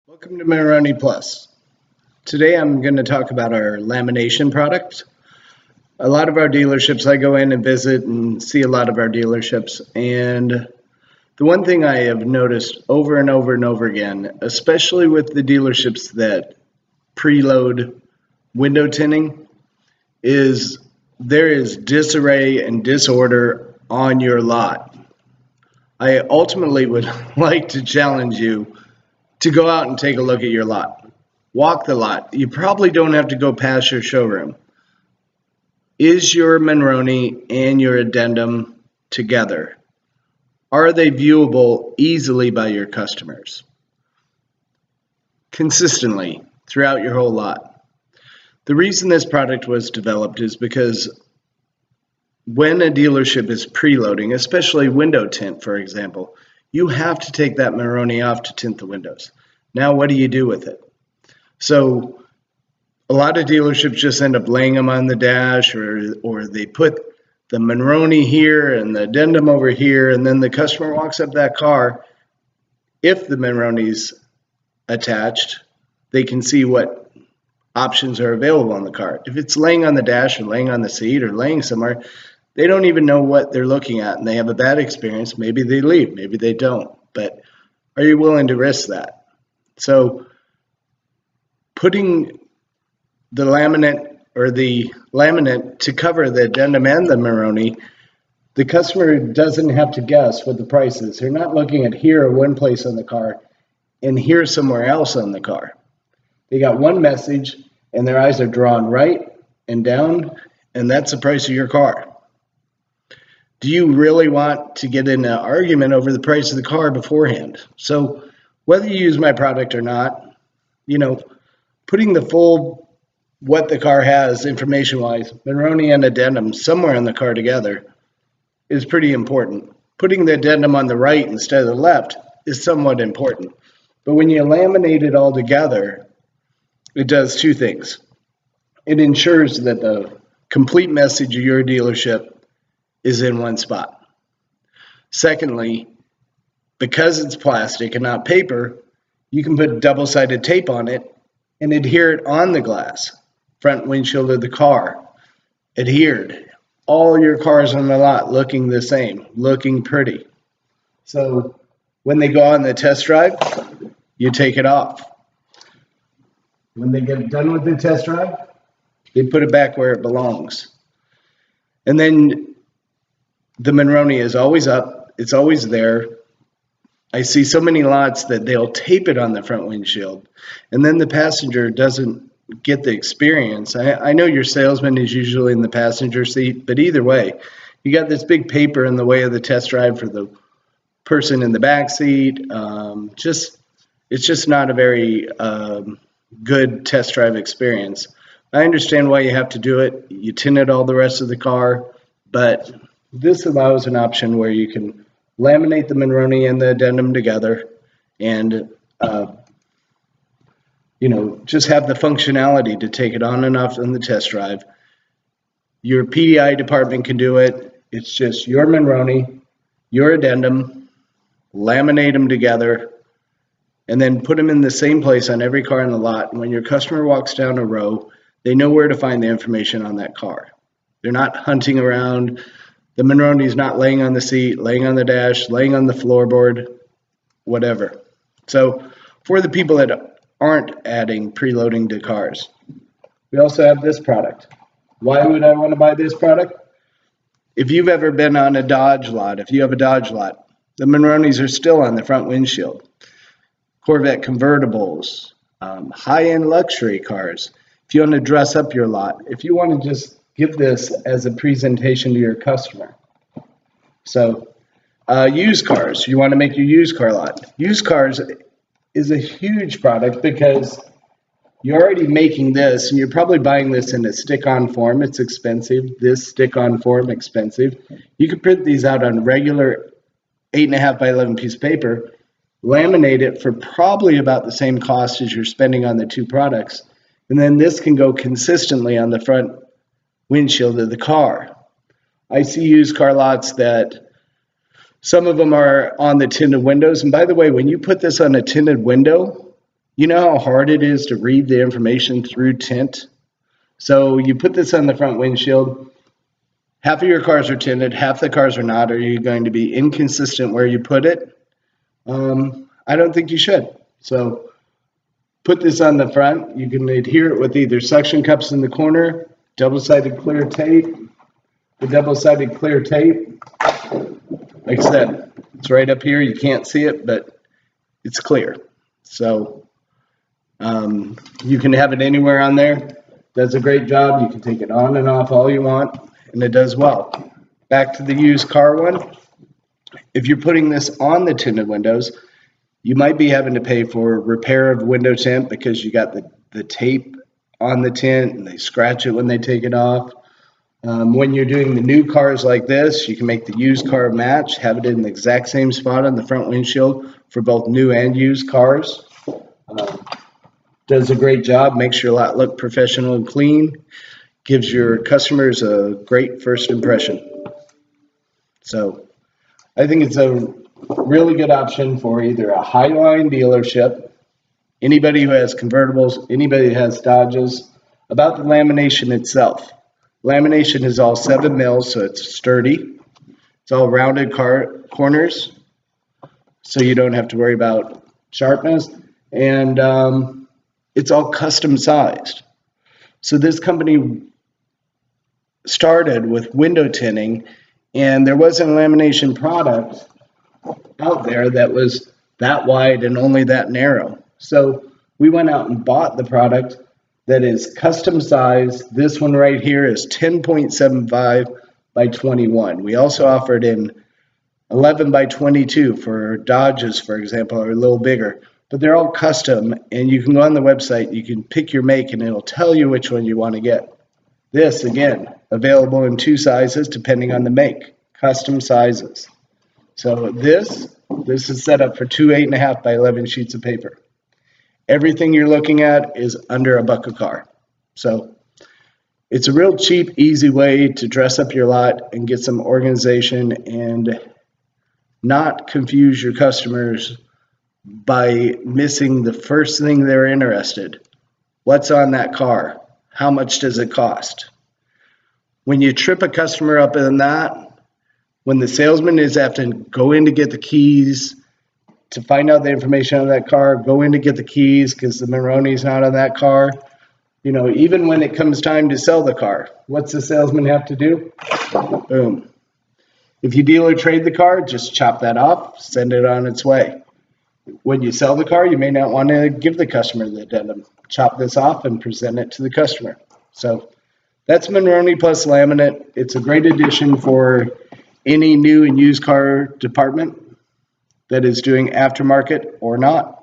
Welcome to Monroney Plus. Today I'm going to talk about our lamination product. A lot of our dealerships, I go in and visit and see a lot of our dealerships, and the one thing I have noticed over and over and over again, especially with the dealerships that preload window tinting, is there is disarray and disorder on your lot. I ultimately would like to challenge you to go out and take a look at your lot. Walk the lot. You probably don't have to go past your showroom. Is your Monroney and your addendum together? Are they viewable easily by your customers? Consistently throughout your whole lot. The reason this product was developed is because when a dealership is preloading, especially window tint, for example, you have to take that Monroney off to tint the windows. Now, what do you do with it? So a lot of dealerships just end up laying them on the dash, or they put the Monroney here and the addendum over here, and then the customer walks up that car. If the Monroney's attached, they can see what options are available on the car. If it's laying on the dash or laying on the seat or laying somewhere, they don't even know what they're looking at, and they have a bad experience. Maybe they leave, maybe they don't. But are you willing to risk that? So putting the laminate to cover the addendum and the Monroney, the customer doesn't have to guess what the price is. They're not looking at here one place on the car and here somewhere else on the car. They got one message and their eyes are drawn right and down, and that's the price of your car. Do you really want to get in an argument over the price of the car beforehand? So whether you use my product or not, putting the full what the car has information-wise, Monroney and addendum somewhere on the car together is pretty important. Putting the addendum on the right instead of the left is somewhat important. But when you laminate it all together, it does two things. It ensures that the complete message of your dealership is in one spot. Secondly, because it's plastic and not paper, you can put double-sided tape on it and adhere it on the glass, front windshield of the car, adhered. All your cars on the lot looking the same, looking pretty. So when they go on the test drive, you take it off. When they get done with the test drive, they put it back where it belongs. And then the Monroney is always up, it's always there. I see so many lots that they'll tape it on the front windshield, and then the passenger doesn't get the experience. I know your salesman is usually in the passenger seat, but either way, you got this big paper in the way of the test drive for the person in the back seat. It's just not a very good test drive experience. I understand why you have to do it. You tint it all the rest of the car, but this allows an option where you can laminate the Monroney and the addendum together and just have the functionality to take it on and off in the test drive. Your PDI department can do it. It's just your Monroney, your addendum, laminate them together, and then put them in the same place on every car in the lot. And when your customer walks down a row, they know where to find the information on that car. They're not hunting around. The Monroney's not laying on the seat, laying on the dash, laying on the floorboard, whatever. So for the people that aren't adding preloading to cars, we also have this product. Why would I want to buy this product? If you've ever been on a Dodge lot, if you have a Dodge lot, the Monroneys are still on the front windshield. Corvette convertibles, high-end luxury cars. If you want to dress up your lot, if you want to just give this as a presentation to your customer. So used cars, you want to make your used car lot. Used cars is a huge product because you're already making this, and you're probably buying this in a stick-on form. It's expensive. This stick-on form, expensive. You could print these out on regular 8.5 by 11 piece of paper, laminate it for probably about the same cost as you're spending on the two products, and then this can go consistently on the front windshield of the car. I see used car lots that some of them are on the tinted windows. And by the way, when you put this on a tinted window, You know how hard it is to read the information through tint? So you put this on the front windshield. Half of your cars are tinted, half the cars are not. Are you going to be inconsistent where you put it? I don't think you should. So put this on the front. You can adhere it with either suction cups in the corner, double-sided clear tape. The double-sided clear tape, like I said, it's right up here. You can't see it, but it's clear. So you can have it anywhere on there. Does a great job. You can take it on and off all you want, and it does well. Back to the used car one. If you're putting this on the tinted windows, you might be having to pay for repair of window tint because you got the tape on the tint and they scratch it when they take it off. When you're doing the new cars like this, you can make the used car match, have it in the exact same spot on the front windshield for both new and used cars. Does a great job, makes your lot look professional and clean, gives your customers a great first impression. So I think it's a really good option for either a high-line dealership, anybody who has convertibles, anybody who has Dodges. About the lamination itself. Lamination is all 7 mils, so it's sturdy. It's all rounded corners, so you don't have to worry about sharpness. And it's all custom sized. So this company started with window tinting, and there wasn't a lamination product out there that was that wide and only that narrow. So we went out and bought the product that is custom sized. This one right here is 10.75 by 21. We also offered in 11 by 22 for Dodges, for example, are a little bigger, but they're all custom, and you can go on the website, you can pick your make, and it'll tell you which one you want to get. This, again, available in 2 sizes depending on the make, custom sizes. So this is set up for 2 8.5 by 11 sheets of paper. Everything you're looking at is under $1 a car. So it's a real cheap, easy way to dress up your lot and get some organization and not confuse your customers by missing the first thing they're interested. What's on that car? How much does it cost? When you trip a customer up in that, when the salesman is having to go in to get the keys to find out the information on that car, go in to get the keys because the Monroney's not on that car. You know, even when it comes time to sell the car, what's the salesman have to do? Boom. If you deal or trade the car, just chop that off, send it on its way. When you sell the car, you may not want to give the customer the addendum. Chop this off and present it to the customer. So that's Monroney Plus laminate. It's a great addition for any new and used car department that is doing aftermarket or not.